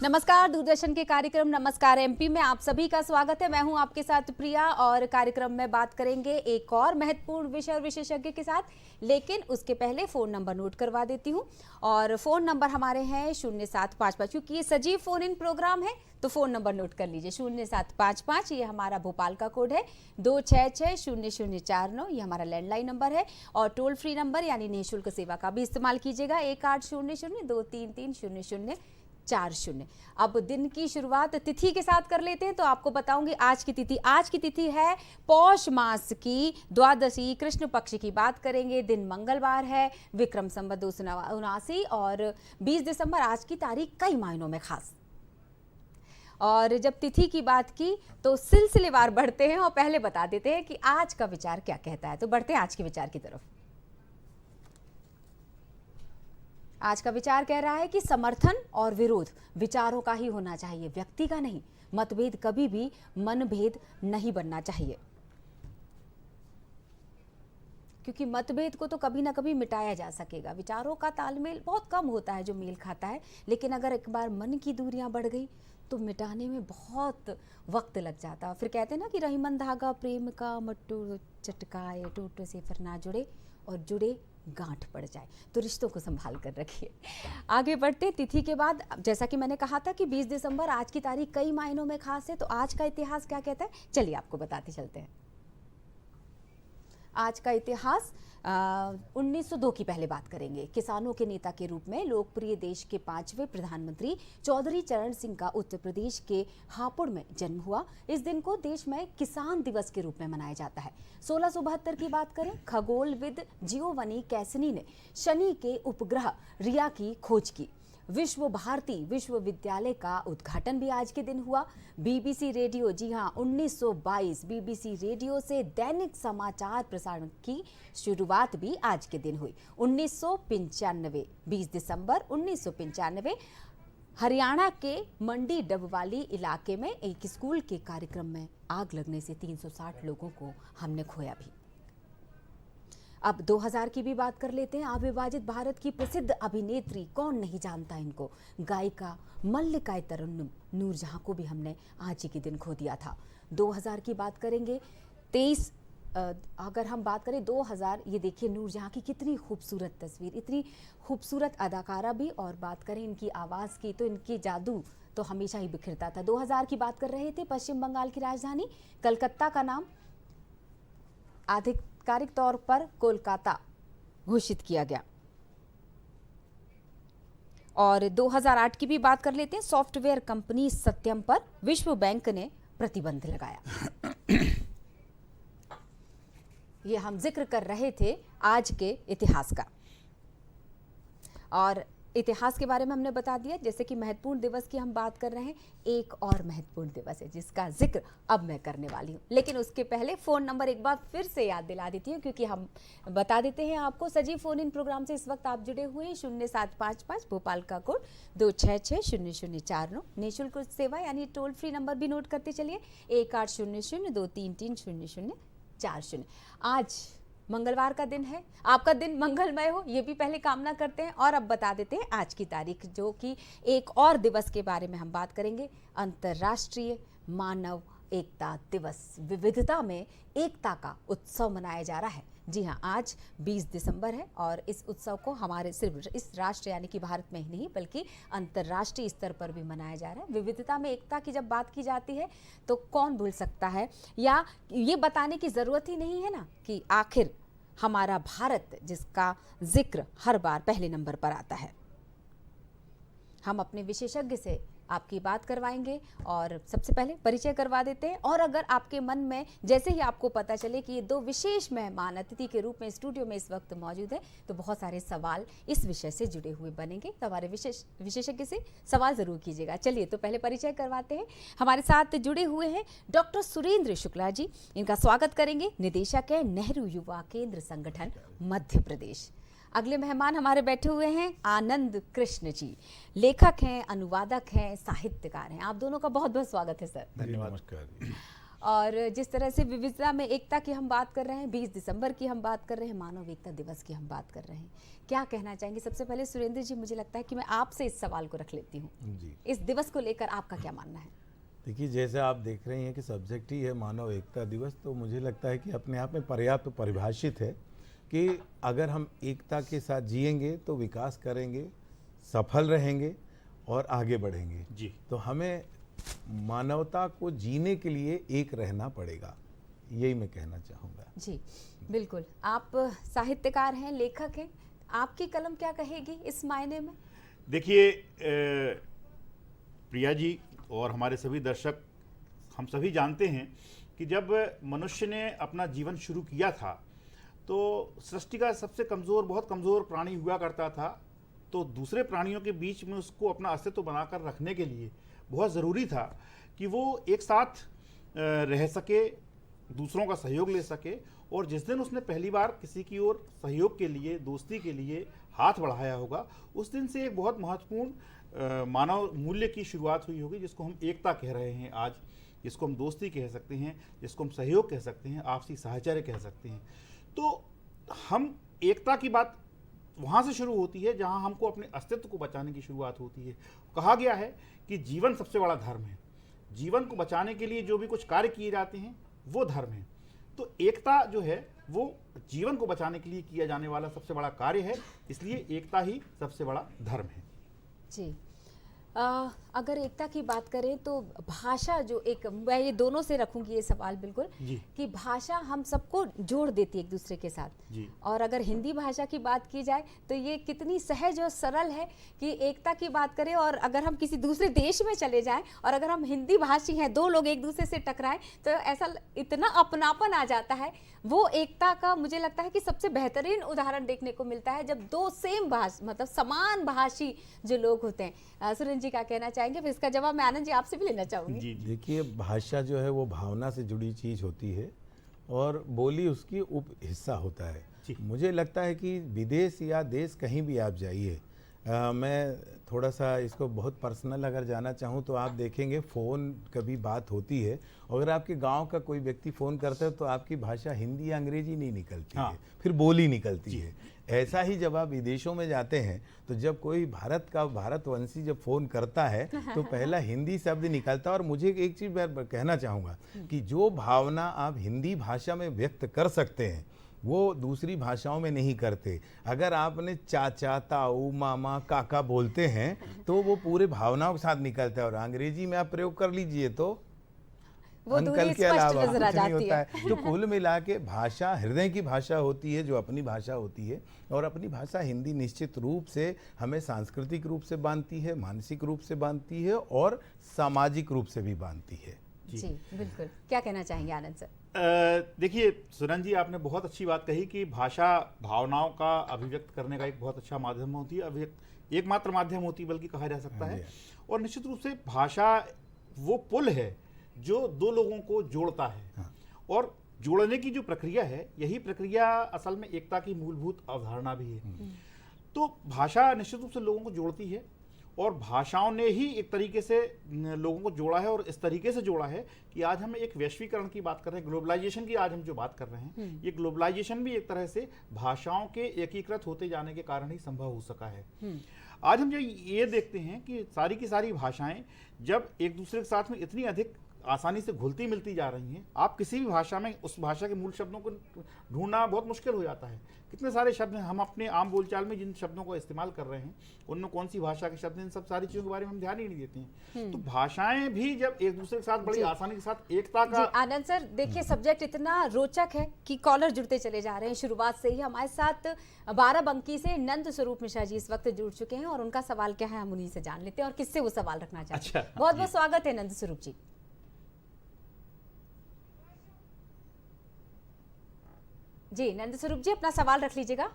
नमस्कार, दूरदर्शन के कार्यक्रम नमस्कार एमपी में आप सभी का स्वागत है। मैं हूं आपके साथ प्रिया और कार्यक्रम में बात करेंगे एक और महत्वपूर्ण विषय और विशेषज्ञ के साथ, लेकिन उसके पहले फ़ोन नंबर नोट करवा देती हूं। और फ़ोन नंबर हमारे हैं 0755, क्योंकि ये सजीव फ़ोन इन प्रोग्राम है तो फ़ोन नंबर नोट कर लीजिए। 0755 ये हमारा भोपाल का कोड है, 2660049 ये हमारा लैंडलाइन नंबर है। और टोल फ्री नंबर यानी निःशुल्क सेवा का भी इस्तेमाल कीजिएगा, 1800-233-004। अब दिन की शुरुआत तिथि के साथ कर लेते हैं, तो आपको बताऊंगी आज की तिथि। आज की तिथि है पौष मास की द्वादशी, कृष्ण पक्ष की बात करेंगे। दिन मंगलवार है, विक्रम संवत 279 और 20 दिसंबर आज की तारीख कई मायनों में खास। और जब तिथि की बात की तो सिलसिलेवार बढ़ते हैं और पहले बता देते हैं कि आज का विचार क्या कहता है। तो बढ़ते हैं आज के विचार की तरफ। आज का विचार कह रहा है कि समर्थन और विरोध विचारों का ही होना चाहिए, व्यक्ति का नहीं। मतभेद कभी भी मनभेद नहीं बनना चाहिए, क्योंकि मतभेद को तो कभी ना कभी मिटाया जा सकेगा। विचारों का तालमेल बहुत कम होता है जो मेल खाता है, लेकिन अगर एक बार मन की दूरियां बढ़ गई तो मिटाने में बहुत वक्त लग जाता। फिर कहते हैं ना कि रहीमन धागा प्रेम का मट्टू चटकाए, टूटे से फिर ना जुड़े और जुड़े गांठ पड़ जाए। तो रिश्तों को संभाल कर रखिए। आगे बढ़ते तिथि के बाद, जैसा कि मैंने कहा था कि 20 दिसंबर आज की तारीख कई मायनों में खास है, तो आज का इतिहास क्या कहता है, चलिए आपको बताते चलते हैं। आज का इतिहास 1902 की पहले बात करेंगे। किसानों के नेता के रूप में लोकप्रिय देश के 5वें प्रधानमंत्री चौधरी चरण सिंह का उत्तर प्रदेश के हापुड़ में जन्म हुआ। इस दिन को देश में किसान दिवस के रूप में मनाया जाता है। 1672 की बात करें, खगोलविद जियोवनी कैसिनी ने शनि के उपग्रह रिया की खोज की। विश्व भारती विश्वविद्यालय का उद्घाटन भी आज के दिन हुआ। बीबीसी रेडियो, जी हाँ 1922 बीबीसी रेडियो से दैनिक समाचार प्रसारण की शुरुआत भी आज के दिन हुई। 1995 20 दिसंबर 1995 हरियाणा के मंडी डबवाली इलाके में एक स्कूल के कार्यक्रम में आग लगने से 360 लोगों को हमने खोया भी। अब 2000 की भी बात कर लेते हैं। अविभाजित भारत की प्रसिद्ध अभिनेत्री, कौन नहीं जानता इनको, गायिका मल्लिका तरन्नुम नूरजहां को भी हमने आज ही के दिन खो दिया था। 2000 की बात करेंगे, 23 अगर हम बात करें 2000, ये देखिए नूरजहां की कितनी खूबसूरत तस्वीर, इतनी खूबसूरत अदाकारा भी। और बात करें इनकी आवाज़ की तो इनकी जादू तो हमेशा ही बिखरता था। 2000 की बात कर रहे थे। पश्चिम बंगाल की राजधानी कलकत्ता का नाम आधिकारिक तौर पर कोलकाता घोषित किया गया। और 2008 की भी बात कर लेते हैं। सॉफ्टवेयर कंपनी सत्यम पर विश्व बैंक ने प्रतिबंध लगाया। ये हम जिक्र कर रहे थे आज के इतिहास का। और इतिहास के बारे में हमने बता दिया। जैसे कि महत्वपूर्ण दिवस की हम बात कर रहे हैं, एक और महत्वपूर्ण दिवस है जिसका जिक्र अब मैं करने वाली हूँ। लेकिन उसके पहले फ़ोन नंबर एक बार फिर से याद दिला देती हूँ, क्योंकि हम बता देते हैं आपको। सजीव फ़ोन इन प्रोग्राम से इस वक्त आप जुड़े हुए हैं। 0755 भोपाल का कोड, 2660049 निःशुल्क सेवा यानी टोल फ्री नंबर भी नोट करते चलिए, 1800-233-004। आज मंगलवार का दिन है, आपका दिन मंगलमय हो, ये भी पहले कामना करते हैं। और अब बता देते हैं आज की तारीख, जो कि एक और दिवस के बारे में हम बात करेंगे। अंतर्राष्ट्रीय मानव एकता दिवस। विविधता में एकता का उत्सव मनाया जा रहा है। जी हाँ, आज 20 दिसंबर है और इस उत्सव को हमारे सिर्फ इस राष्ट्र यानी कि भारत में ही नहीं बल्कि अंतर्राष्ट्रीय स्तर पर भी मनाया जा रहा है। विविधता में एकता की जब बात की जाती है तो कौन भूल सकता है, या ये बताने की ज़रूरत ही नहीं है ना कि आखिर हमारा भारत, जिसका जिक्र हर बार पहले नंबर पर आता है। हम अपने विशेषज्ञ से आपकी बात करवाएंगे और सबसे पहले परिचय करवा देते हैं। और अगर आपके मन में जैसे ही आपको पता चले कि ये दो विशेष मेहमान अतिथि के रूप में स्टूडियो में इस वक्त मौजूद है, तो बहुत सारे सवाल इस विषय से जुड़े हुए बनेंगे। तो हमारे विशेषज्ञ से सवाल ज़रूर कीजिएगा। चलिए तो पहले परिचय करवाते हैं। हमारे साथ जुड़े हुए हैं डॉक्टर सुरेंद्र शुक्ला जी। इनका स्वागत करेंगे। निदेशक है नेहरू युवा केंद्र संगठन मध्य प्रदेश। अगले मेहमान हमारे बैठे हुए हैं आनंद कृष्ण जी, लेखक हैं, अनुवादक हैं, साहित्यकार हैं। आप दोनों का बहुत बहुत स्वागत है सर। धन्यवाद। और जिस तरह से विविधता में एकता की हम बात कर रहे हैं, 20 दिसंबर की हम बात कर रहे हैं, मानव एकता दिवस की हम बात कर रहे हैं, क्या कहना चाहेंगे? सबसे पहले सुरेंद्र जी, मुझे लगता है कि मैं आपसे इस सवाल को रख लेती हूँ जी। इस दिवस को लेकर आपका क्या मानना है? देखिए, जैसे आप देख रही हैं कि सब्जेक्ट ही है मानव एकता दिवस, तो मुझे लगता है कि अपने आप में पर्याप्त परिभाषित है कि अगर हम एकता के साथ जिएंगे तो विकास करेंगे, सफल रहेंगे और आगे बढ़ेंगे। जी। तो हमें मानवता को जीने के लिए एक रहना पड़ेगा, यही मैं कहना चाहूँगा। जी बिल्कुल। आप साहित्यकार हैं, लेखक हैं, आपकी कलम क्या कहेगी इस मायने में? देखिए प्रिया जी और हमारे सभी दर्शक, हम सभी जानते हैं कि जब मनुष्य ने अपना जीवन शुरू किया था तो सृष्टि का सबसे कमज़ोर, बहुत कमज़ोर प्राणी हुआ करता था। तो दूसरे प्राणियों के बीच में उसको अपना अस्तित्व बनाकर रखने के लिए बहुत ज़रूरी था कि वो एक साथ रह सके, दूसरों का सहयोग ले सके। और जिस दिन उसने पहली बार किसी की ओर सहयोग के लिए, दोस्ती के लिए हाथ बढ़ाया होगा, उस दिन से एक बहुत महत्वपूर्ण मानव मूल्य की शुरुआत हुई होगी, जिसको हम एकता कह रहे हैं आज, जिसको हम दोस्ती कह सकते हैं, जिसको हम सहयोग कह सकते हैं, आपसी साझेदारी कह सकते हैं। तो हम एकता की बात वहाँ से शुरू होती है जहाँ हमको अपने अस्तित्व को बचाने की शुरुआत होती है। कहा गया है कि जीवन सबसे बड़ा धर्म है। जीवन को बचाने के लिए जो भी कुछ कार्य किए जाते हैं वो धर्म है। तो एकता जो है वो जीवन को बचाने के लिए किया जाने वाला सबसे बड़ा कार्य है, इसलिए एकता ही सबसे बड़ा धर्म है। जी। अगर एकता की बात करें तो भाषा जो एक, मैं ये दोनों से रखूंगी ये सवाल बिल्कुल, कि भाषा हम सबको जोड़ देती है एक दूसरे के साथ जी। और अगर हिंदी भाषा की बात की जाए तो ये कितनी सहज और सरल है कि एकता की बात करें और अगर हम किसी दूसरे देश में चले जाएं और अगर हम हिंदी भाषी हैं, दो लोग एक दूसरे से टकराएं तो ऐसा इतना अपनापन आ जाता है। वो एकता का मुझे लगता है कि सबसे बेहतरीन उदाहरण देखने को मिलता है जब दो सेम मतलब समान भाषी जो लोग होते हैं। सुरेंद्र जी क्या कहना चाहेंगे? फिर इसका जवाब मैं आनंद जी आपसे भी लेना चाहूंगी। देखिए, भाषा जो है वो भावना से जुड़ी चीज़ होती है और बोली उसकी उप हिस्सा होता है। मुझे लगता है कि विदेश या देश कहीं भी आप जाइए, मैं थोड़ा सा इसको बहुत पर्सनल अगर जाना चाहूँ तो आप देखेंगे फ़ोन कभी बात होती है, अगर आपके गांव का कोई व्यक्ति फ़ोन करता है तो आपकी भाषा हिंदी या अंग्रेजी नहीं निकलती है, फिर बोली निकलती है। ऐसा ही जब आप विदेशों में जाते हैं तो जब कोई भारतवंशी जब फ़ोन करता है तो पहला हिंदी शब्द निकलता है। और मुझे एक चीज़ मैं कहना चाहूँगा कि जो भावना आप हिंदी भाषा में व्यक्त कर सकते हैं वो दूसरी भाषाओं में नहीं करते। अगर आपने चाचा, ताऊ, मामा, काका बोलते हैं तो वो पूरे भावनाओं के साथ निकलता है। और अंग्रेजी में आप प्रयोग कर लीजिए तो वो अंकल के अलावा कुछ नहीं होता है। तो कुल मिला के भाषा हृदय की भाषा होती है, जो अपनी भाषा होती है। और अपनी भाषा हिंदी निश्चित रूप से हमें सांस्कृतिक रूप से बांधती है, मानसिक रूप से बांधती है और सामाजिक रूप से भी बांधती है। जी बिल्कुल। क्या कहना चाहेंगे आनंद सर? देखिए सुरन जी, आपने बहुत अच्छी बात कही कि भाषा भावनाओं का अभिव्यक्त करने का एक बहुत अच्छा माध्यम होती है, एकमात्र माध्यम होती है बल्कि कहा जा सकता है। और निश्चित रूप से भाषा वो पुल है जो दो लोगों को जोड़ता है। और जोड़ने की जो प्रक्रिया है, यही प्रक्रिया असल में एकता की मूलभूत अवधारणा भी है। तो भाषा निश्चित रूप से लोगों को जोड़ती है और भाषाओं ने ही एक तरीके से लोगों को जोड़ा है और इस तरीके से जोड़ा है कि आज हम एक वैश्वीकरण की बात कर रहे हैं, ग्लोबलाइजेशन की आज हम जो बात कर रहे हैं, ये ग्लोबलाइजेशन भी एक तरह से भाषाओं के एकीकृत होते जाने के कारण ही संभव हो सका है। आज हम जो ये देखते हैं कि सारी की सारी भाषाएं जब एक दूसरे के साथ में इतनी अधिक आसानी से घुलती मिलती जा रही हैं, आप किसी भी भाषा में उस भाषा के मूल शब्दों को ढूंढना बहुत मुश्किल हो जाता है। कितने सारे शब्द हैं, हम अपने आम बोलचाल में जिन शब्दों को इस्तेमाल कर रहे हैं उनमें कौन सी भाषा के शब्द हैं, इन सब सारी चीज़ों के बारे में हम ध्यान ही नहीं देते हैं। तो भाषाएं भी जब एक दूसरे के साथ बड़ी आसानी के साथ एकता का। आनंद सर, देखिए सब्जेक्ट इतना रोचक है कि कॉलर जुड़ते चले जा रहे हैं। शुरुआत से ही हमारे साथ बाराबंकी से नंद स्वरूप मिश्रा जी इस वक्त जुड़ चुके हैं और उनका सवाल क्या है हम उन्हीं से जान लेते हैं और किससे वो सवाल रखना चाहते हैं। बहुत बहुत स्वागत है नंद स्वरूप जी। जी नंद स्वरूप जी, अपना सवाल रख लीजिएगा।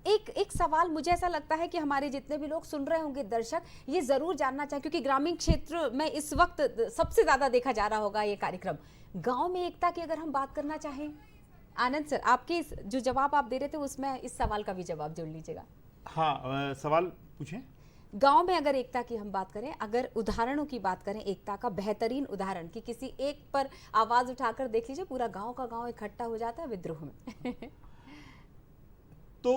एक सवाल मुझे ऐसा लगता है कि हमारे जितने भी लोग सुन रहे होंगे दर्शक, ये जरूर जानना चाहें, क्योंकि ग्रामीण क्षेत्र में इस वक्त सबसे ज्यादा देखा जा रहा होगा ये कार्यक्रम। गांव में एकता की अगर हम बात करना चाहें, आनंद सर आपके जो जवाब आप दे रहे थे उसमें इस सवाल का भी जवाब जोड़ लीजिएगा। हाँ, सवाल पूछें। गांव में अगर एकता की हम बात करें, अगर उदाहरणों की बात करें, एकता का बेहतरीन उदाहरण कि किसी एक पर आवाज उठाकर देख लीजिए, पूरा गांव का गांव इकट्ठा हो जाता है विद्रोह में। तो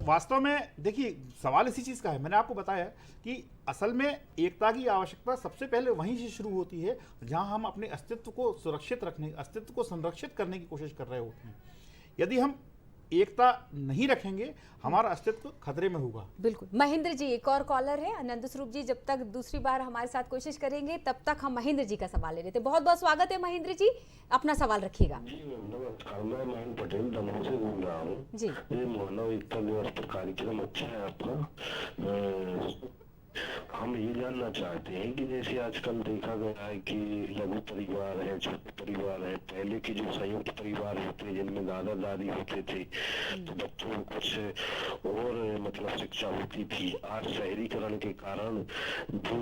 वास्तव में देखिए, सवाल इसी चीज का है, मैंने आपको बताया कि असल में एकता की आवश्यकता सबसे पहले वहीं से शुरू होती है जहां हम अपने अस्तित्व को सुरक्षित रखने, अस्तित्व को संरक्षित करने की कोशिश कर रहे होते हैं। यदि हम एकता नहीं रखेंगे, हमारा अस्तित्व खतरे में होगा। बिल्कुल। महेंद्र जी एक और कॉलर है, आनंद स्वरूप जी जब तक दूसरी बार हमारे साथ कोशिश करेंगे तब तक हम महेंद्र जी का सवाल ले रहे थे। बहुत बहुत स्वागत है महेंद्र जी, अपना सवाल रखिएगा। जी नमस्कार, मैं महेंद्र पटेल दमोह से बोल रहा हूँ जी। ये मानव एकता दिवस पर कार्यक्रम अच्छा है आपका। हम ये जानना चाहते हैं कि जैसे आजकल देखा गया है कि लघु परिवार है, छोटे परिवार है, पहले के जो संयुक्त परिवार होते हैं जिनमें दादा दादी होते थे तो बच्चों को कुछ और मतलब शिक्षा होती थी। आज शहरीकरण के कारण जो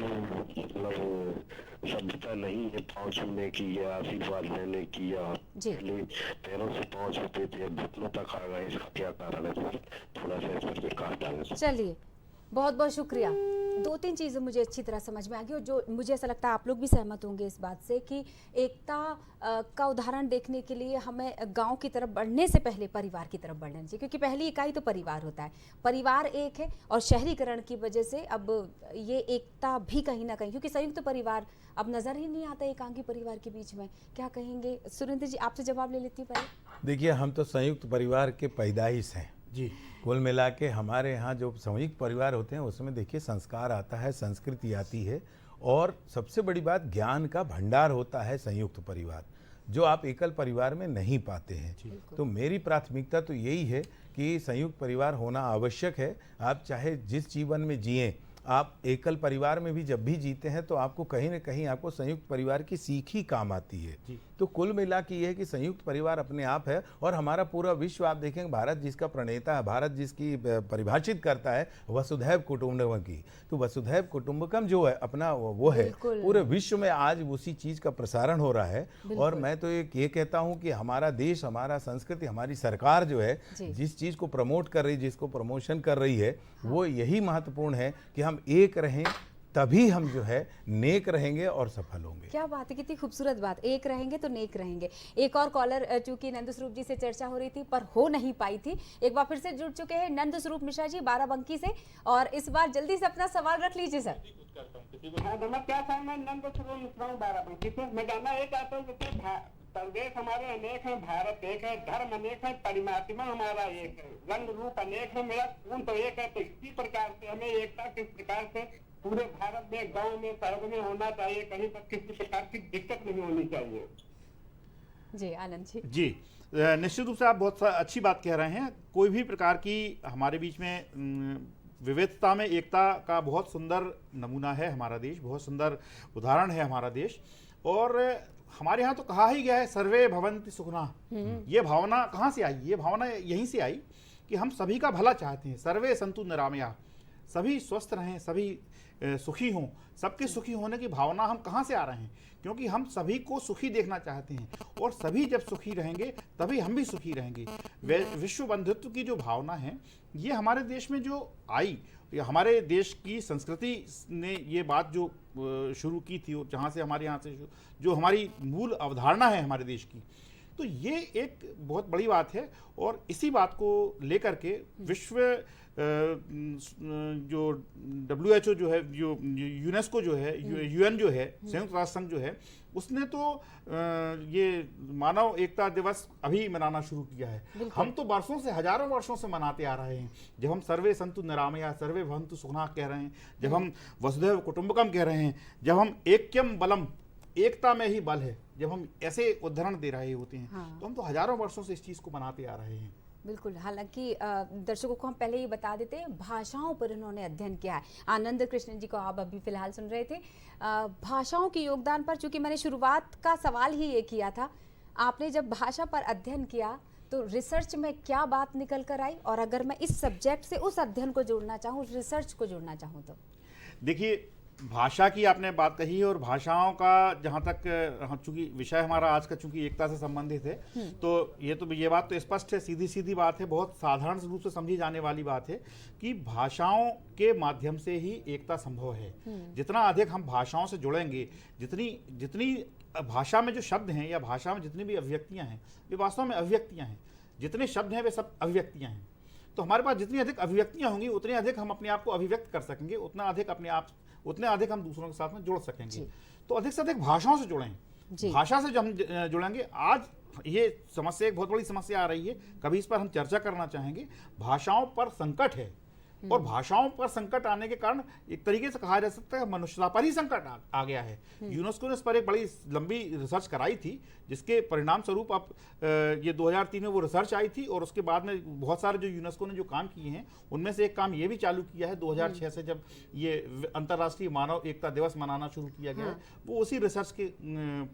मतलब सभ्यता नहीं है पाँव छूने की या आशीर्वाद लेने की, या पहले पैरों से पाँव छूते थे, घुटनों तक आ गए, इसका क्या कारण है? थोड़ा सा इस पर विकास डालें। चलिए, बहुत बहुत शुक्रिया। दो तीन चीज़ें मुझे अच्छी तरह समझ में आ गई और जो मुझे ऐसा लगता है आप लोग भी सहमत होंगे इस बात से कि एकता का उदाहरण देखने के लिए हमें गांव की तरफ बढ़ने से पहले परिवार की तरफ बढ़ना चाहिए, क्योंकि पहली इकाई तो परिवार होता है, परिवार एक है। और शहरीकरण की वजह से अब ये एकता भी कहीं ना कहीं, क्योंकि संयुक्त परिवार अब नज़र ही नहीं आता एकांकी परिवार के बीच में। क्या कहेंगे सुरेंद्र जी, आपसे जवाब ले लेती हूँ पहले। देखिए, हम तो संयुक्त परिवार के पैदाइश हैं जी। कुल मिला के हमारे यहाँ जो संयुक्त परिवार होते हैं उसमें देखिए संस्कार आता है, संस्कृति आती है, और सबसे बड़ी बात ज्ञान का भंडार होता है संयुक्त परिवार, जो आप एकल परिवार में नहीं पाते हैं। तो मेरी प्राथमिकता तो यही है कि संयुक्त परिवार होना आवश्यक है। आप चाहे जिस जीवन में जिएं, आप एकल परिवार में भी जब भी जीते हैं तो आपको कहीं ना कहीं आपको संयुक्त परिवार की सीख ही काम आती है। तो कुल मिला के ये है कि संयुक्त परिवार अपने आप है, और हमारा पूरा विश्व आप देखेंगे, भारत जिसका प्रणेता है, भारत जिसकी परिभाषित करता है वसुधैव कुटुंबकम की, तो वसुधैव कुटुंबकम जो है अपना वो है, पूरे विश्व में आज उसी चीज का प्रसारण हो रहा है। और मैं तो ये कहता हूँ कि हमारा देश, हमारा संस्कृति, हमारी सरकार जो है जिस चीज को प्रमोट कर रही है, जिसको प्रमोशन कर रही है, वो यही महत्वपूर्ण है कि हम एक रहें, तभी हम जो है नेक रहेंगे और सफल होंगे। क्या बात है, कितनी खूबसूरत बात, एक रहेंगे तो नेक रहेंगे। एक और कॉलर, चूंकि नंद स्वरूप जी से चर्चा हो रही थी पर हो नहीं पाई थी, एक बार फिर से जुड़ चुके हैं नंद स्वरूप मिश्रा जी बाराबंकी से, और इस बार जल्दी से अपना सवाल रख लीजिए सर। नमस्कार सर, मैं नंद स्वरूप मिश्रा हूँ बाराबंकी से। मैं जानना ये चाहता हूँ कि प्रदेश हमारे अनेक हैं, भारत एक है, धर्म अनेक है, परमात्मा हमारा एक है, रंग रूप अनेक है, मेरा खून तो एक है। तो इसी प्रकार से हमें एकता किस प्रकार से पूरे भारत में, गांव में, शहर में होना चाहिए, कहीं पर किसी प्रकार की दिक्कत नहीं होनी चाहिए। जी आनंद जी। जी, निश्चित रूप से आप बहुत अच्छी बात कह रहे हैं। कोई भी प्रकार की हमारे बीच में विविधता में एकता का बहुत सुंदर नमूना है हमारा देश, बहुत सुंदर उदाहरण है हमारा देश। और हमारे यहाँ तो कहा ही गया है सर्वे भवन्ति सुखिनः। ये भावना कहाँ से आई? ये भावना यहीं से आई कि हम सभी का भला चाहते हैं। सर्वे सन्तु निरामयाः, सभी स्वस्थ रहें, सभी सुखी हों। सबके सुखी होने की भावना हम कहाँ से आ रहे हैं? क्योंकि हम सभी को सुखी देखना चाहते हैं, और सभी जब सुखी रहेंगे तभी हम भी सुखी रहेंगे। विश्व बंधुत्व की जो भावना है, ये हमारे देश में जो आई, हमारे देश की संस्कृति ने ये बात जो शुरू की थी, और जहाँ से हमारे यहाँ से जो हमारी मूल अवधारणा है हमारे देश की, तो ये एक बहुत बड़ी बात है। और इसी बात को लेकर के विश्व जो WHO जो है, जो यूनेस्को जो है, UN जो है, संयुक्त राष्ट्र संघ जो है, उसने तो ये मानव एकता दिवस अभी मनाना शुरू किया है। हम तो वर्षों से, हजारों वर्षों से मनाते आ रहे हैं। जब हम सर्वे सन्तु निरामयाः, सर्वे भवन्तु सुखिनः कह रहे हैं, जब हम वसुधैव कुटुंबकम कह रहे हैं, जब हम ऐक्यम बलम, एकता में ही बल है, जब हम ऐसे उदाहरण दे रहे होते हैं, तो हम तो हजारों वर्षों से इस चीज को मनाते आ रहे हैं। बिल्कुल। हालांकि दर्शकों को हम पहले ही बता देते हैं, भाषाओं पर इन्होंने अध्ययन किया है। आनंद कृष्ण जी को आप अभी फिलहाल सुन रहे थे। भाषाओं के योगदान पर, चूंकि मैंने शुरुआत का सवाल ही ये किया था, आपने जब भाषा पर अध्ययन किया तो रिसर्च में क्या बात निकल कर आई, और अगर मैं इस सब्जेक्ट से उस अध्ययन को जोड़ना चाहूँ, रिसर्च को जोड़ना चाहूँ तो? देखिए, भाषा की आपने बात कही है और भाषाओं का जहाँ तक चूंकि विषय हमारा आज का चूंकि एकता से संबंधित है, तो ये बात तो स्पष्ट है, सीधी सीधी बात है, बहुत साधारण रूप से समझी जाने वाली बात है कि भाषाओं के माध्यम से ही एकता संभव है। जितना अधिक हम भाषाओं से जुड़ेंगे, जितनी भाषा में जो शब्द हैं या भाषा में जितनी भी अभिव्यक्तियां हैं वे वास्तव में अभिव्यक्तियां हैं, जितने शब्द हैं वे सब अभिव्यक्तियां हैं। तो हमारे पास जितनी अधिक अभिव्यक्तियां होंगी उतने अधिक हम अपने आप को अभिव्यक्त कर सकेंगे, उतने अधिक हम दूसरों के साथ में जुड़ सकेंगे। तो अधिक से अधिक भाषाओं से जुड़ें। भाषा से जब हम जुड़ेंगे, आज ये समस्या एक बहुत बड़ी समस्या आ रही है, कभी इस पर हम चर्चा करना चाहेंगे। भाषाओं पर संकट है और भाषाओं पर संकट आने के कारण एक तरीके से कहा जा सकता है मनुष्यता पर ही संकट आ गया है। यूनेस्को ने इस पर एक बड़ी लंबी रिसर्च कराई थी, जिसके परिणाम स्वरूप अब ये 2003 में वो रिसर्च आई थी और उसके बाद में बहुत सारे जो यूनेस्को ने जो काम किए हैं उनमें से एक काम ये भी चालू किया है 2006 से, जब ये अंतर्राष्ट्रीय मानव एकता दिवस मनाना शुरू किया गया है। वो उसी रिसर्च के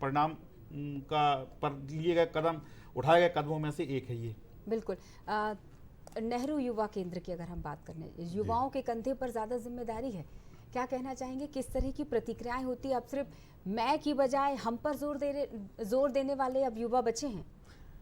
परिणाम पर लिए गए कदम, उठाए गए कदमों में से एक है ये। बिल्कुल। नेहरू युवा केंद्र की अगर हम बात करें, युवाओं के कंधे पर ज़्यादा जिम्मेदारी है, क्या कहना चाहेंगे, किस तरह की प्रतिक्रियाएं होती है? अब सिर्फ मैं की बजाय हम पर जोर देने वाले अब युवा बचे हैं।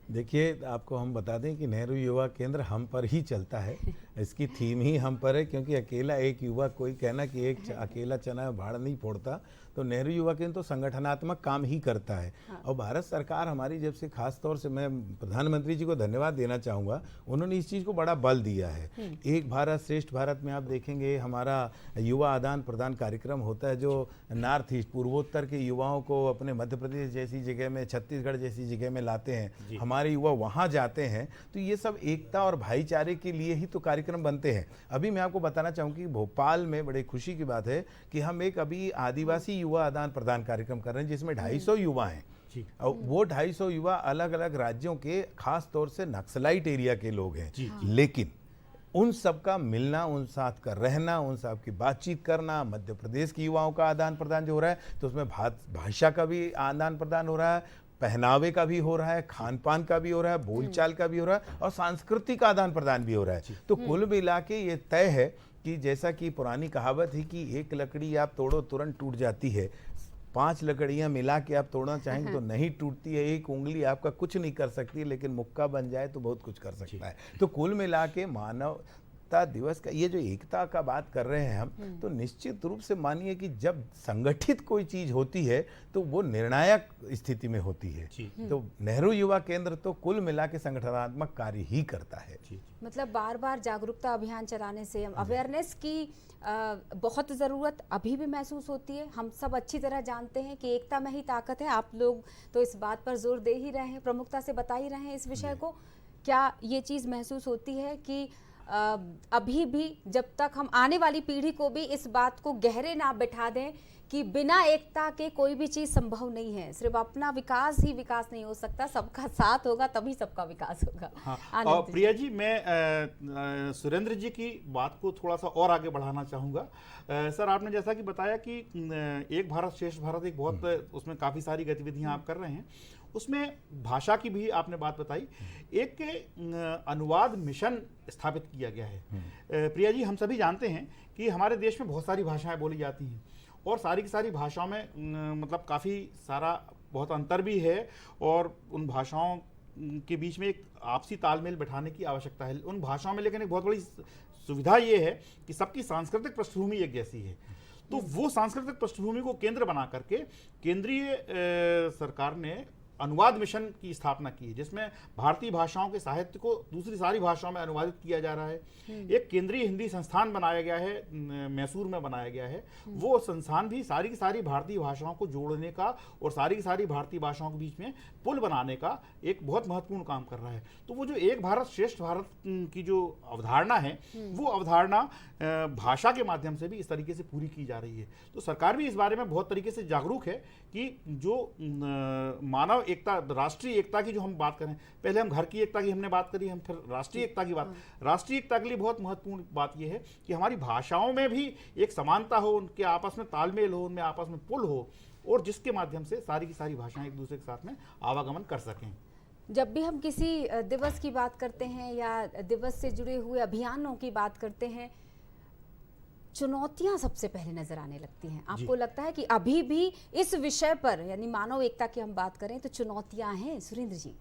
देखिए, आपको हम बता दें कि नेहरू युवा केंद्र हम पर ही चलता है, इसकी थीम ही हम पर है, क्योंकि अकेला एक युवा, कोई कहना कि एक अकेला चना भाड़ नहीं फोड़ता, तो नेहरू युवा केंद्र तो संगठनात्मक काम ही करता है। और भारत सरकार हमारी जब से, खास तौर से मैं प्रधानमंत्री जी को धन्यवाद देना चाहूँगा, उन्होंने इस चीज़ को बड़ा बल दिया है। एक भारत श्रेष्ठ भारत में आप देखेंगे हमारा युवा आदान प्रदान कार्यक्रम होता है, जो नॉर्थ ईस्ट पूर्वोत्तर के युवाओं को अपने मध्य प्रदेश जैसी जगह में, छत्तीसगढ़ जैसी जगह में लाते हैं, हमारे युवा वहाँ जाते हैं। तो ये सब एकता और भाईचारे के लिए ही तो कार्यक्रम बनते हैं। अभी मैं आपको बताना चाहूँगी कि भोपाल में बड़े खुशी की बात है कि हम एक अभी आदिवासी युवा आदान प्रदान कार्यक्रम कर रहे हैं, जिसमें 250 युवा हैं। और वो 250 युवा अलग अलग राज्यों के, खास तौर से नक्सलाइट एरिया के लोग हैं, लेकिन उन सब का मिलना, उन साथ का रहना, उन सब की बातचीत करना, मध्य प्रदेश के युवाओं का आदान प्रदान जो हो रहा है, तो उसमें भाषा का भी आदान प्रदान हो रहा है, पहनावे का भी हो रहा है, खान पान का भी हो रहा है, बोलचाल का भी हो रहा है और सांस्कृतिक आदान प्रदान भी हो रहा है। तो कुल मिला के ये तय है कि जैसा कि पुरानी कहावत है कि एक लकड़ी आप तोड़ो तुरंत टूट जाती है, 5 लकड़ियां मिला के आप तोड़ना चाहेंगे तो नहीं टूटती है। एक उंगली आपका कुछ नहीं कर सकती, लेकिन मुक्का बन जाए तो बहुत कुछ कर सकता है। तो कुल मिला के मानवता दिवस का ये जो एकता का बात कर रहे हैं हम, तो निश्चित रूप से मानिए कि जब संगठित कोई चीज होती है तो वो निर्णायक स्थिति में होती है। तो नेहरू युवा केंद्र तो कुल मिला के संगठनात्मक कार्य ही करता है। मतलब बार बार जागरूकता अभियान चलाने से, अवेयरनेस की बहुत ज़रूरत अभी भी महसूस होती है। हम सब अच्छी तरह जानते हैं कि एकता में ही ताकत है। आप लोग तो इस बात पर जोर दे ही रहे हैं, प्रमुखता से बता ही रहे हैं इस विषय को। क्या ये चीज़ महसूस होती है कि अभी भी जब तक हम आने वाली पीढ़ी को भी इस बात को गहरे ना बिठा दें कि बिना एकता के कोई भी चीज़ संभव नहीं है, सिर्फ अपना विकास ही विकास नहीं हो सकता, सबका साथ होगा तभी सबका विकास होगा। और प्रिया जी, मैं सुरेंद्र जी की बात को थोड़ा सा और आगे बढ़ाना चाहूँगा। सर, आपने जैसा कि बताया कि एक भारत श्रेष्ठ भारत एक बहुत, उसमें काफ़ी सारी गतिविधियाँ आप कर रहे हैं, उसमें भाषा की भी आपने बात बताई। एक अनुवाद मिशन स्थापित किया गया है। प्रिया जी, हम सभी जानते हैं कि हमारे देश में बहुत सारी भाषाएं बोली जाती हैं और सारी की सारी भाषाओं में मतलब काफ़ी सारा बहुत अंतर भी है और उन भाषाओं के बीच में एक आपसी तालमेल बैठाने की आवश्यकता है उन भाषाओं में। लेकिन एक बहुत बड़ी सुविधा ये है कि सबकी सांस्कृतिक पृष्ठभूमि एक जैसी है, तो वो सांस्कृतिक पृष्ठभूमि को केंद्र बना करके केंद्रीय सरकार ने अनुवाद मिशन की स्थापना की है, जिसमें भारतीय भाषाओं के साहित्य को दूसरी सारी भाषाओं में अनुवादित किया जा रहा है। एक केंद्रीय हिंदी संस्थान बनाया गया है, मैसूर में बनाया गया है। वो संस्थान भी सारी की सारी भारतीय भाषाओं को जोड़ने का और सारी की सारी भारतीय भाषाओं के बीच में पुल बनाने का एक बहुत महत्वपूर्ण काम कर रहा है। तो वो जो एक भारत श्रेष्ठ भारत की जो अवधारणा है, वो अवधारणा भाषा के माध्यम से भी इस तरीके से पूरी की जा रही है। तो सरकार भी इस बारे में बहुत तरीके से जागरूक है कि जो मानव एकता, राष्ट्रीय एकता की जो हम बात करें, पहले हम घर की एकता की हमने बात करी, हम फिर राष्ट्रीय एकता की बात। राष्ट्रीय एकता के लिए बहुत महत्वपूर्ण बात यह है कि हमारी भाषाओं में भी एक समानता हो, उनके आपस में तालमेल हो, उनमें आपस में पुल हो, और जिसके माध्यम से सारी की सारी भाषाएं एक दूसरे के साथ में आवागमन कर सकें। जब भी हम किसी दिवस की बात करते हैं या दिवस से जुड़े हुए अभियानों की बात करते हैं, चुनौतियां सबसे पहले नजर आने लगती हैं। आपको लगता है कि अभी भी इस विषय पर, यानी मानव एकता की हम बात करें तो चुनौतियां हैं सुरेंद्र जी?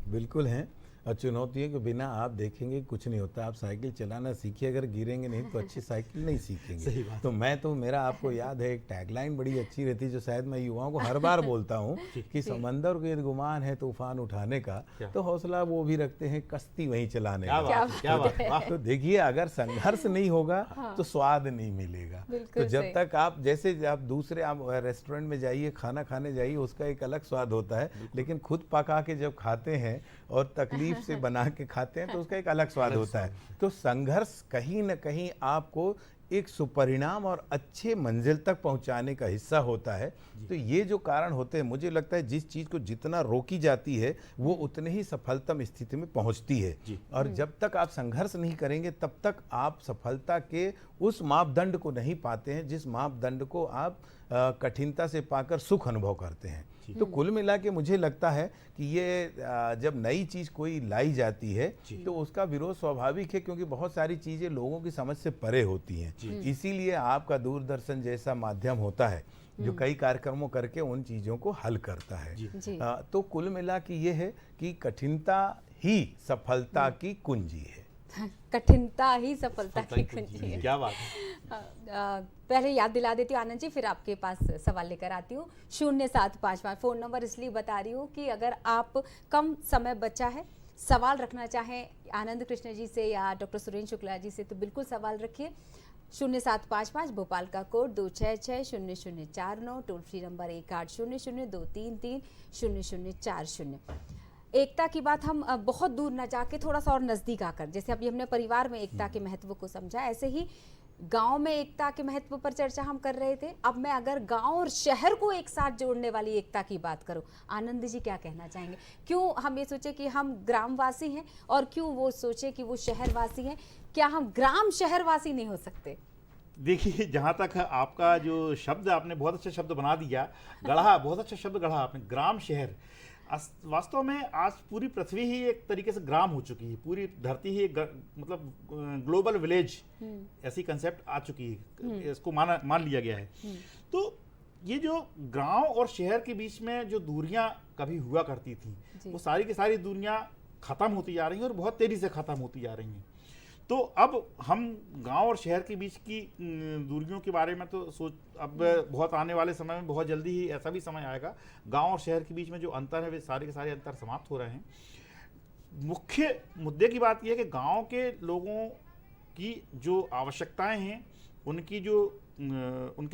बिल्कुल हैं। और चुनौतियों के बिना आप देखेंगे कुछ नहीं होता। आप साइकिल चलाना सीखिए, अगर गिरेंगे नहीं तो अच्छी साइकिल नहीं सीखेंगे। सही बात। तो मैं तो मेरा आपको याद है एक टैगलाइन बड़ी अच्छी रहती है जो शायद मैं युवाओं को हर बार बोलता हूँ कि समंदर को यदि गुमान है तूफान उठाने का, तो हौसला वो भी रखते हैं कश्ती वहीं चलाने क्या का। बात, क्या बात, वाह। तो देखिए, अगर संघर्ष नहीं होगा तो स्वाद नहीं मिलेगा। तो जब तक आप जैसे आप दूसरे आप रेस्टोरेंट में जाइए, खाना खाने जाइए, उसका एक अलग स्वाद होता है, लेकिन खुद पका के जब खाते हैं और तकलीफ से बना के खाते हैं तो उसका एक अलग स्वाद होता है। तो संघर्ष कहीं न कहीं आपको एक सुपरिणाम और अच्छे मंजिल तक पहुंचाने का हिस्सा होता है। तो ये जो कारण होते हैं, मुझे लगता है जिस चीज़ को जितना रोकी जाती है वो उतने ही सफलतम स्थिति में पहुंचती है। और जब तक आप संघर्ष नहीं करेंगे तब तक आप सफलता के उस मापदंड को नहीं पाते हैं जिस मापदंड को आप कठिनता से पाकर सुख अनुभव करते हैं। तो कुल मिला के मुझे लगता है कि ये जब नई चीज़ कोई लाई जाती है तो उसका विरोध स्वाभाविक है, क्योंकि बहुत सारी चीज़ें लोगों की समझ से परे होती हैं। इसीलिए आपका दूरदर्शन जैसा माध्यम होता है जो कई कार्यक्रमों करके उन चीज़ों को हल करता है। तो कुल मिला के ये है कि कठिनता ही सफलता की कुंजी है। कठिनता ही सफलता की कुंजी है। क्या बात है। पहले याद दिला देती हूँ आनंद जी, फिर आपके पास सवाल लेकर आती हूँ। 0755 फ़ोन नंबर इसलिए बता रही हूँ कि अगर आप कम समय बचा है, सवाल रखना चाहें आनंद कृष्ण जी से या डॉक्टर सुरेंद्र शुक्ला जी से, तो बिल्कुल सवाल रखिए। 0755 भोपाल का कोड 2660049, टोल फ्री नंबर 180023300040। एकता की बात हम बहुत दूर न जाके थोड़ा सा और नज़दीक आकर, जैसे अभी हमने परिवार में एकता के महत्व को समझा, ऐसे ही गांव में एकता के महत्व पर चर्चा हम कर रहे थे। अब मैं अगर गांव और शहर को एक साथ जोड़ने वाली एकता की बात करूं, आनंद जी क्या कहना चाहेंगे? क्यों हम ये सोचे कि हम ग्रामवासी हैं और क्यों वो सोचे कि वो शहरवासी हैं? क्या हम ग्राम शहरवासी नहीं हो सकते? देखिए, जहाँ तक आपका जो शब्द, आपने बहुत अच्छा शब्द बना दिया, गढ़ा, बहुत अच्छा शब्द गढ़ा आपने, ग्राम शहर। वास्तव में आज पूरी पृथ्वी ही एक तरीके से ग्राम हो चुकी है, पूरी धरती ही एक मतलब ग्लोबल विलेज ऐसी कंसेप्ट आ चुकी है, इसको मान लिया गया है। तो ये जो गांव और शहर के बीच में जो दूरियां कभी हुआ करती थी, वो सारी की सारी दूरियां खत्म होती जा रही हैं और बहुत तेजी से खत्म होती जा रही हैं। तो अब हम गांव और शहर के बीच की दूरियों के बारे में तो अब बहुत आने वाले समय में बहुत जल्दी ही ऐसा भी समय आएगा, गांव और शहर के बीच में जो अंतर है वे सारे के सारे अंतर समाप्त हो रहे हैं। मुख्य मुद्दे की बात यह है कि गांव के लोगों की जो आवश्यकताएं हैं, उनके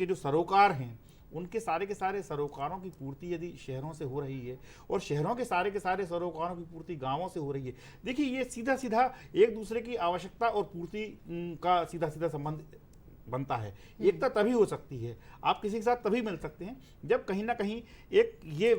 जो सरोकार हैं, उनके सारे के सारे सरोकारों की पूर्ति यदि शहरों से हो रही है और शहरों के सारे सरोकारों की पूर्ति गांवों से हो रही है, देखिए ये सीधा सीधा एक दूसरे की आवश्यकता और पूर्ति का सीधा सीधा संबंध बनता है। एकता तभी हो सकती है, आप किसी के साथ तभी मिल सकते हैं जब कहीं ना कहीं एक ये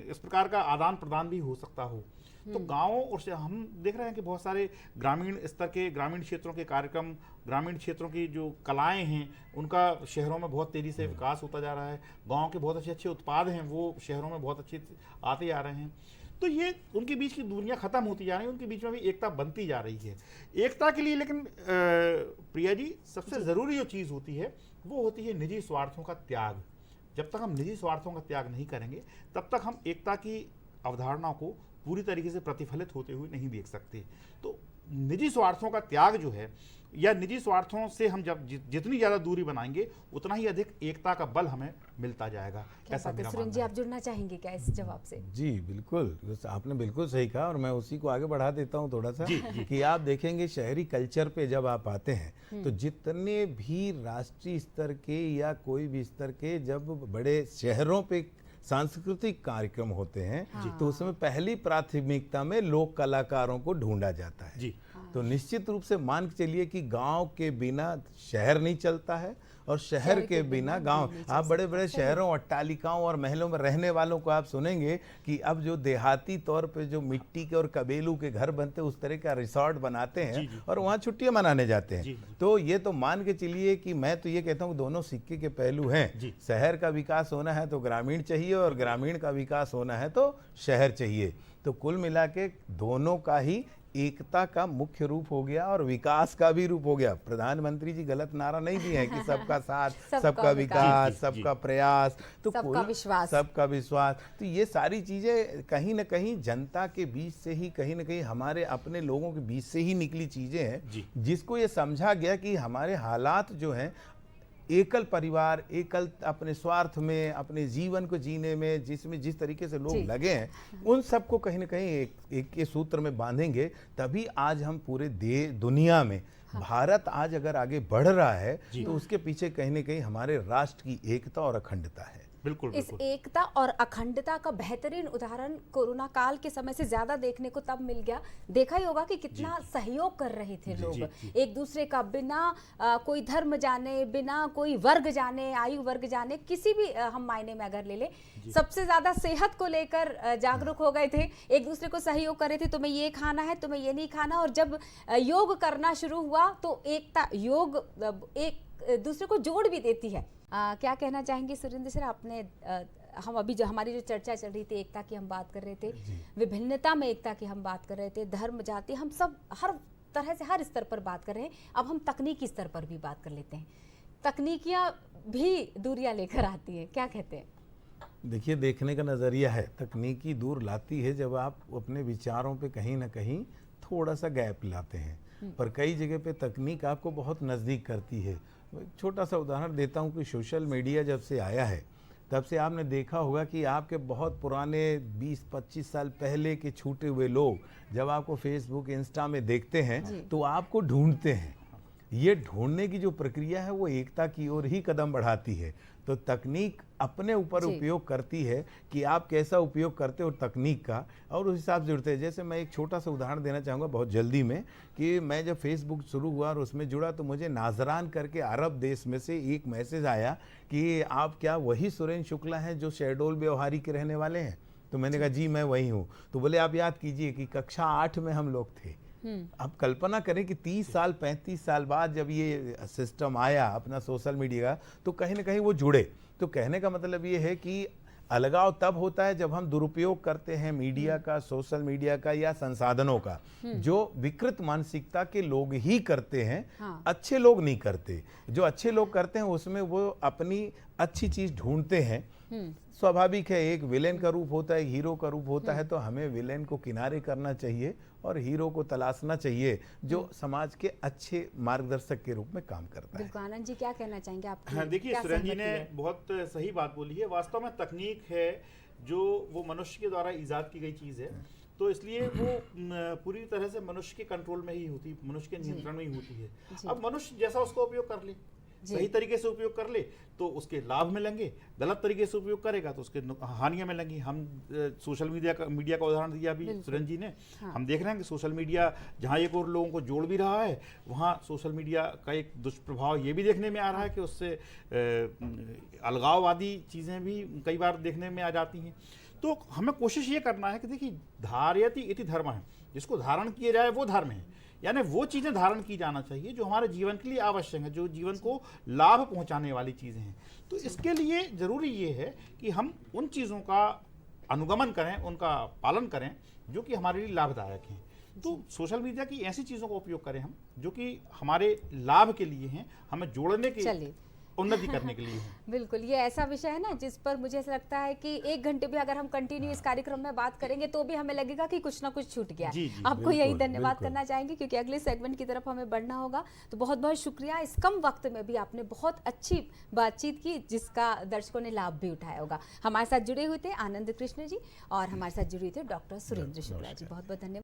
इस प्रकार का आदान प्रदान भी हो सकता हो। तो गांवों और हम देख रहे हैं कि बहुत सारे ग्रामीण स्तर के, ग्रामीण क्षेत्रों के कार्यक्रम, ग्रामीण क्षेत्रों की जो कलाएं हैं, उनका शहरों में बहुत तेज़ी से विकास होता जा रहा है। गांव के बहुत अच्छे अच्छे उत्पाद हैं, वो शहरों में बहुत अच्छे आते जा रहे हैं। तो ये उनके बीच की दूरियां खत्म होती जा रही हैं, उनके बीच में भी एकता बनती जा रही है। एकता के लिए लेकिन प्रिया जी, सबसे ज़रूरी जो चीज़ होती है वो होती है निजी स्वार्थों का त्याग। जब तक हम निजी स्वार्थों का त्याग नहीं करेंगे तब तक हम एकता की अवधारणा को पूरी तरीके से प्रतिफलित होते हुए नहीं देख सकते। तो निजी स्वार्थों का त्याग जो है, या निजी स्वार्थों से हम जब जितनी ज़्यादा दूरी बनाएंगे उतना ही अधिक एकता का बल हमें मिलता जाएगा। ऐसा मेरा मानना है। जी, आप जुड़ना चाहेंगे क्या इस जवाब से? जी बिल्कुल, आपने बिल्कुल सही कहा और मैं उसी को आगे बढ़ा देता हूँ थोड़ा सा कि आप देखेंगे शहरी कल्चर पे जब आप आते हैं तो जितने भी राष्ट्रीय स्तर के या कोई भी स्तर के जब बड़े शहरों पे सांस्कृतिक कार्यक्रम होते हैं तो उसमें पहली प्राथमिकता में लोक कलाकारों को ढूंढा जाता है। तो निश्चित रूप से मान के चलिए कि गांव के बिना शहर नहीं चलता है और शहर के बिना गांव। आप बड़े बड़े शहरों, अट्टालिकाओं और महलों में रहने वालों को आप सुनेंगे कि अब जो देहाती तौर पे जो मिट्टी के और कबेलू के घर बनते हैं उस तरह का रिसोर्ट बनाते हैं और वहाँ छुट्टियां मनाने जाते हैं। तो ये तो मान के चलिए कि मैं तो ये कहता हूँ दोनों सिक्के के पहलू हैं। शहर का विकास होना है तो ग्रामीण चाहिए और ग्रामीण का विकास होना है तो शहर चाहिए। तो कुल मिला के दोनों का ही एकता का मुख्य रूप हो गया और विकास का भी रूप हो गया। प्रधानमंत्री जी गलत नारा नहीं दिए हैं कि सबका साथ, सबका विकास, सबका प्रयास, तो सबका विश्वास, सबका विश्वास। तो ये सारी चीजें कहीं ना कहीं जनता के बीच से ही, कहीं ना कहीं हमारे अपने लोगों के बीच से ही निकली चीजें हैं, जिसको ये समझा गया कि हमारे हालात जो हैं, एकल परिवार, एकल अपने स्वार्थ में, अपने जीवन को जीने में जिसमें जिस तरीके से लोग लगे हैं, उन सबको कहीं ना कहीं एक के सूत्र में बांधेंगे, तभी आज हम पूरे दुनिया में भारत आज अगर आगे बढ़ रहा है तो उसके पीछे कहीं ना कहीं हमारे राष्ट्र की एकता और अखंडता है। बिल्कुल, इस एकता और अखंडता का बेहतरीन उदाहरण कोरोना काल के समय से ज्यादा देखने को तब मिल गया। देखा ही होगा कि कितना सहयोग कर रहे थे लोग एक दूसरे का, बिना कोई धर्म जाने, बिना कोई वर्ग जाने, आयु वर्ग जाने, किसी भी हम मायने में अगर ले ले, सबसे ज्यादा सेहत को लेकर जागरूक हो गए थे, एक दूसरे को सहयोग कर रहे थे, तुम्हें ये खाना है, तुम्हें ये नहीं खाना। और जब योग करना शुरू हुआ तो एकता, योग एक दूसरे को जोड़ भी देती है। क्या कहना चाहेंगे सुरेंद्र सर? आपने हम अभी जो हमारी जो चर्चा चल रही थी, एकता की हम बात कर रहे थे, विभिन्नता में एकता की हम बात कर रहे थे, धर्म जाति हम सब हर तरह से हर स्तर पर बात कर रहे हैं। अब हम तकनीकी स्तर पर भी बात कर लेते हैं। तकनीकियाँ भी दूरियां लेकर आती हैं, क्या कहते हैं? देखिए, देखने का नज़रिया है, तकनीकी दूर लाती है जब आप अपने विचारों पे कहीं ना कहीं थोड़ा सा गैप लाते हैं, पर कई जगह पे तकनीक आपको बहुत नज़दीक करती है। छोटा सा उदाहरण देता हूँ कि सोशल मीडिया जब से आया है तब से आपने देखा होगा कि आपके बहुत पुराने 20-25 साल पहले के छूटे हुए लोग जब आपको फेसबुक, इंस्टा में देखते हैं तो आपको ढूंढते हैं। ये ढूंढने की जो प्रक्रिया है वो एकता की ओर ही कदम बढ़ाती है। तो तकनीक अपने ऊपर उपयोग करती है कि आप कैसा उपयोग करते हो तकनीक का, और उस हिसाब से जुड़ते हैं। जैसे मैं एक छोटा सा उदाहरण देना चाहूँगा बहुत जल्दी में, कि मैं जब फेसबुक शुरू हुआ और उसमें जुड़ा तो मुझे नाजरान करके अरब देश में से एक मैसेज आया कि आप क्या वही सुरेंद्र शुक्ला हैं जो शहडोल व्यवहारी के रहने वाले हैं? तो मैंने कहा जी मैं वही हूँ। तो बोले आप याद कीजिए कि कक्षा 8 में हम लोग थे। अब कल्पना करें कि 30 साल 35 साल बाद जब ये सिस्टम आया अपना सोशल मीडिया का, तो कहीं ना कहीं वो जुड़े। तो कहने का मतलब ये है कि अलगाव तब होता है जब हम दुरुपयोग करते हैं मीडिया का, सोशल मीडिया का या संसाधनों का, जो विकृत मानसिकता के लोग ही करते हैं। अच्छे लोग नहीं करते। जो अच्छे लोग करते हैं उसमें वो अपनी अच्छी चीज ढूंढते हैं। स्वाभाविक है, एक विलेन का रूप होता है, एक हीरो का रूप होता है, तो हमें विलेन को किनारे करना चाहिए और हीरो को तलाशना चाहिए जो समाज के अच्छे मार्गदर्शक के रूप में काम करता है। बिल्कुल। आनंद जी क्या कहना चाहेंगे आप? हाँ, देखिए सुरेंद्र जी ने बहुत सही बात बोली है। वास्तव में तकनीक है जो वो मनुष्य के द्वारा ईजाद की गई चीज़ है, तो इसलिए वो पूरी तरह से मनुष्य के कंट्रोल में ही होती, मनुष्य के नियंत्रण में ही होती है। अब मनुष्य जैसा उसको उपयोग कर ले, सही तरीके से उपयोग कर ले तो उसके लाभ मिलेंगे, गलत तरीके से उपयोग करेगा तो उसके हानियां मिलेंगी। हम सोशल मीडिया का उदाहरण दिया अभी सुरेंद्र जी ने। हम देख रहे हैं कि सोशल मीडिया जहां एक और लोगों को जोड़ भी रहा है, वहां सोशल मीडिया का एक दुष्प्रभाव ये भी देखने में आ रहा है कि उससे अलगाववादी चीज़ें भी कई बार देखने में आ जाती हैं। तो हमें कोशिश ये करना है कि देखिए, धारयति इति धर्म है, जिसको धारण किया जाए वो धर्म है, यानी वो चीज़ें धारण की जाना चाहिए जो हमारे जीवन के लिए आवश्यक है, जो जीवन को लाभ पहुंचाने वाली चीज़ें हैं। तो इसके लिए ज़रूरी ये है कि हम उन चीज़ों का अनुगमन करें, उनका पालन करें जो कि हमारे लिए लाभदायक हैं। तो सोशल मीडिया की ऐसी चीज़ों का उपयोग करें हम जो कि हमारे लाभ के लिए हैं, हमें जोड़ने के, उन्नति करने के लिए है। बिल्कुल, ये ऐसा विषय है ना जिस पर मुझे ऐसा लगता है कि 1 घंटे भी अगर हम कंटिन्यू इस कार्यक्रम में बात करेंगे तो भी हमें लगेगा कि कुछ ना कुछ छूट गया। आपको यही धन्यवाद करना चाहेंगे क्योंकि अगले सेगमेंट की तरफ हमें बढ़ना होगा। तो बहुत बहुत शुक्रिया, इस कम वक्त में भी आपने बहुत अच्छी बातचीत की जिसका दर्शकों ने लाभ भी उठाया होगा। हमारे साथ जुड़े हुए थे आनंद कृष्ण जी और हमारे साथ जुड़े थे डॉक्टर सुरेंद्र शुक्ला जी। बहुत बहुत धन्यवाद।